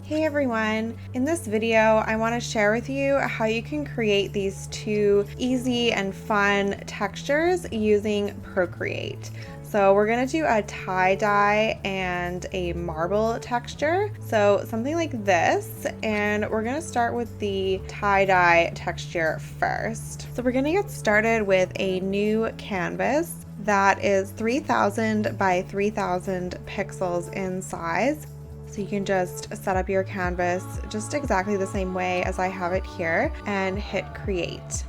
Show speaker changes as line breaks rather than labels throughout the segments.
Hey everyone! In this video, I want to share with you how you can create these two easy and fun textures using Procreate. So we're going to do a tie-dye and a marble texture. So something like this, and we're going to start with the tie-dye texture first. So we're going to get started with a new canvas that is 3000 by 3000 pixels in size. So you can just set up your canvas just exactly the same way as I have it here and hit create.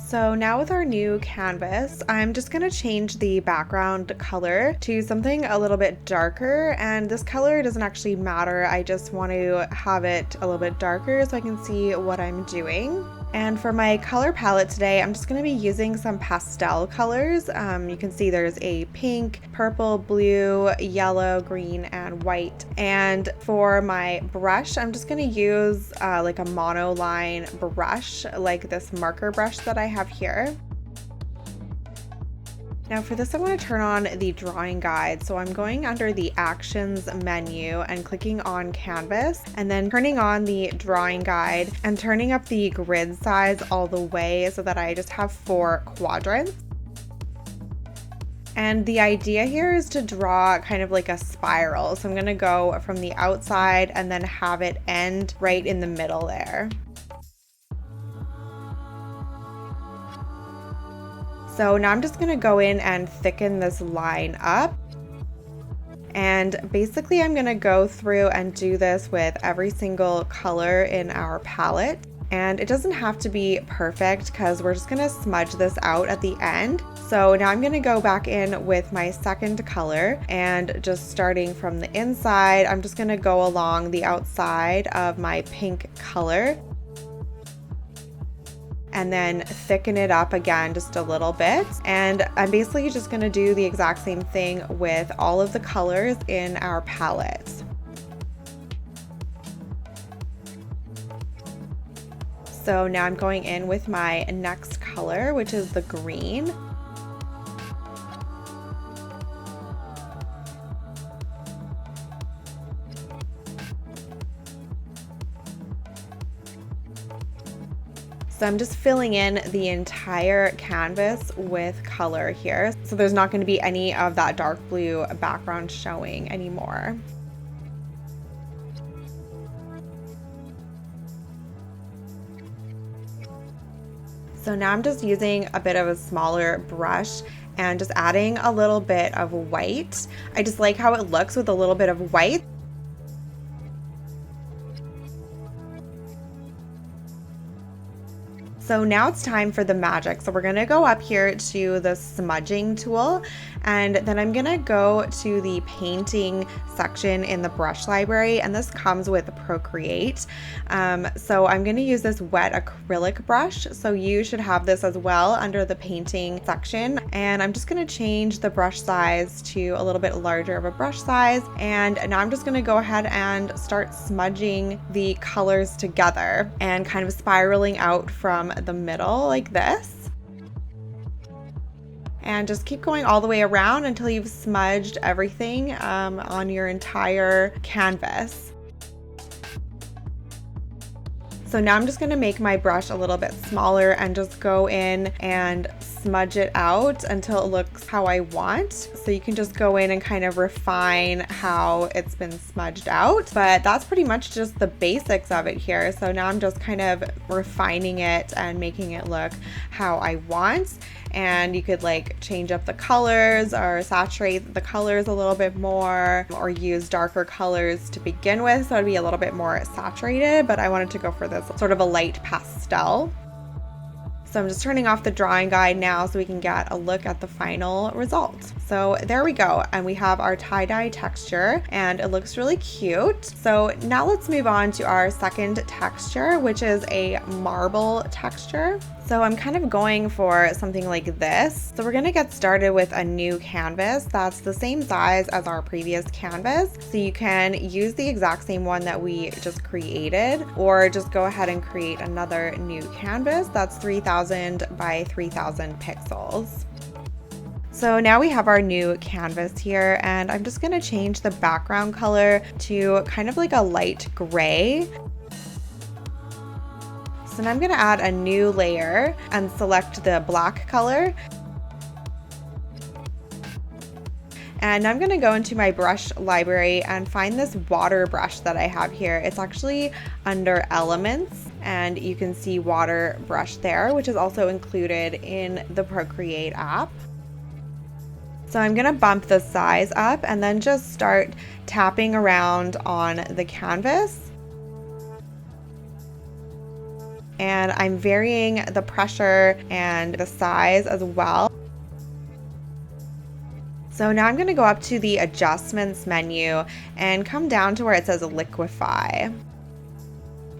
So now with our new canvas, I'm just going to change the background color to something a little bit darker, and this color doesn't actually matter. I just want to have it a little bit darker so I can see what I'm doing. And for my color palette today, I'm just going to be using some pastel colors. You can see there's a pink, purple, blue, yellow, green, and white. And for my brush, I'm just going to use like a monoline brush, like this marker brush that I have here. Now for this, I want to turn on the drawing guide. So I'm going under the actions menu and clicking on canvas, and then turning on the drawing guide and turning up the grid size all the way so that I just have 4 quadrants. And the idea here is to draw kind of like a spiral. So I'm going to go from the outside and then have it end right in the middle there. So now I'm just going to go in and thicken this line up. And basically I'm going to go through and do this with every single color in our palette. And it doesn't have to be perfect because we're just going to smudge this out at the end. So now I'm going to go back in with my second color, and just starting from the inside, I'm just going to go along the outside of my pink color. And then thicken it up again just a little bit. And I'm basically just going to do the exact same thing with all of the colors in our palette. So now I'm going in with my next color, which is the green. So I'm just filling in the entire canvas with color here. So there's not going to be any of that dark blue background showing anymore. So now I'm just using a bit of a smaller brush and just adding a little bit of white. I just like how it looks with a little bit of white. So now it's time for the magic. So we're gonna go up here to the smudging tool, and then I'm gonna go to the painting section in the brush library, and this comes with Procreate. So I'm gonna use this wet acrylic brush. So you should have this as well under the painting section. And I'm just gonna change the brush size to a little bit larger of a brush size. And now I'm just gonna go ahead and start smudging the colors together and kind of spiraling out from the middle like this, and just keep going all the way around until you've smudged everything on your entire canvas. So now I'm just going to make my brush a little bit smaller and just go in and smudge it out until it looks how I want. So you can just go in and kind of refine how it's been smudged out, but that's pretty much just the basics of it here. So now I'm just kind of refining it and making it look how I want. And you could like change up the colors or saturate the colors a little bit more, or use darker colors to begin with so it'd be a little bit more saturated, but I wanted to go for this sort of a light pastel. So I'm just turning off the drawing guide now so we can get a look at the final result. So there we go, and we have our tie-dye texture and it looks really cute. So now let's move on to our second texture, which is a marble texture. So I'm kind of going for something like this. So we're gonna get started with a new canvas that's the same size as our previous canvas. So you can use the exact same one that we just created, or just go ahead and create another new canvas that's 3000 by 3000 pixels. So now we have our new canvas here, and I'm just gonna change the background color to kind of like a light gray. So now I'm gonna add a new layer and select the black color. And now I'm gonna go into my brush library and find this water brush that I have here. It's actually under Elements, and you can see water brush there, which is also included in the Procreate app. So I'm gonna bump the size up and then just start tapping around on the canvas. And I'm varying the pressure and the size as well. So now I'm gonna go up to the adjustments menu and come down to where it says liquefy.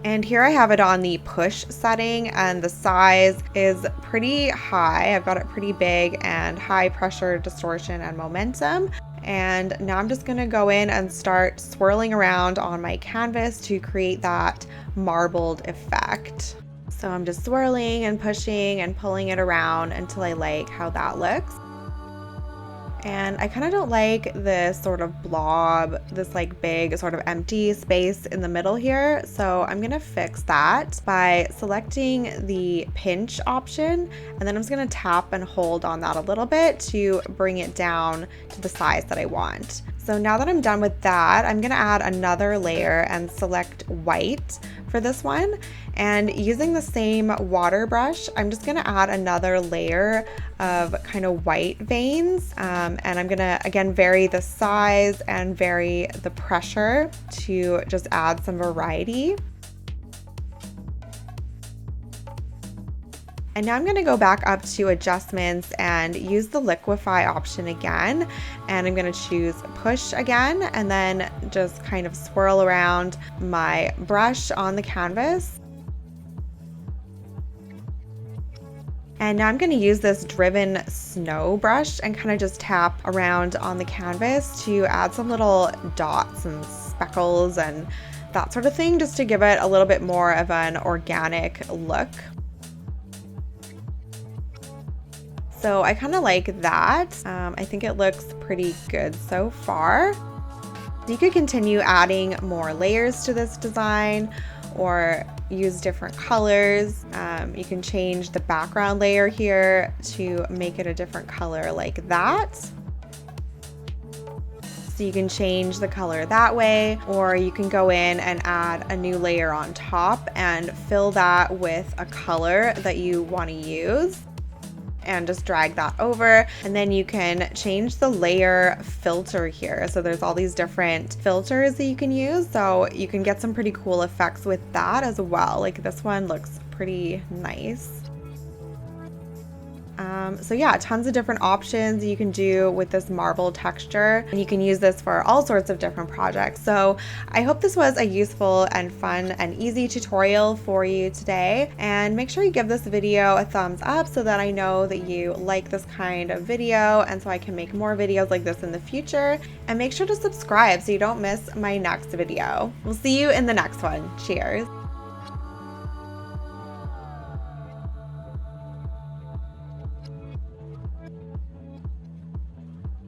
And here I have it on the push setting, and the size is pretty high. I've got it pretty big and high pressure, distortion, and momentum. And now I'm just gonna go in and start swirling around on my canvas to create that marbled effect. So I'm just swirling and pushing and pulling it around until I like how that looks. And I kind of don't like this sort of blob, this like big sort of empty space in the middle here. So I'm gonna fix that by selecting the pinch option, and then I'm just gonna tap and hold on that a little bit to bring it down to the size that I want. So now that I'm done with that, I'm gonna add another layer and select white for this one. And using the same water brush, I'm just gonna add another layer of kind of white veins. And I'm gonna, again, vary the size and vary the pressure to just add some variety. And now I'm gonna go back up to adjustments and use the liquefy option again. And I'm gonna choose push again, and then just kind of swirl around my brush on the canvas. And now I'm gonna use this driven snow brush and kind of just tap around on the canvas to add some little dots and speckles and that sort of thing, just to give it a little bit more of an organic look. So I kind of like that. I think it looks pretty good so far. You could continue adding more layers to this design or use different colors. You can change the background layer here to make it a different color like that. So you can change the color that way, or you can go in and add a new layer on top and fill that with a color that you want to use, and just drag that over. And then you can change the layer filter here. So there's all these different filters that you can use. So you can get some pretty cool effects with that as well. Like this one looks pretty nice. So yeah, tons of different options you can do with this marble texture, and you can use this for all sorts of different projects. So I hope this was a useful and fun and easy tutorial for you today, and make sure you give this video a thumbs up so that I know that you like this kind of video, and so I can make more videos like this in the future. And make sure to subscribe so you don't miss my next video. We'll see you in the next one. Cheers.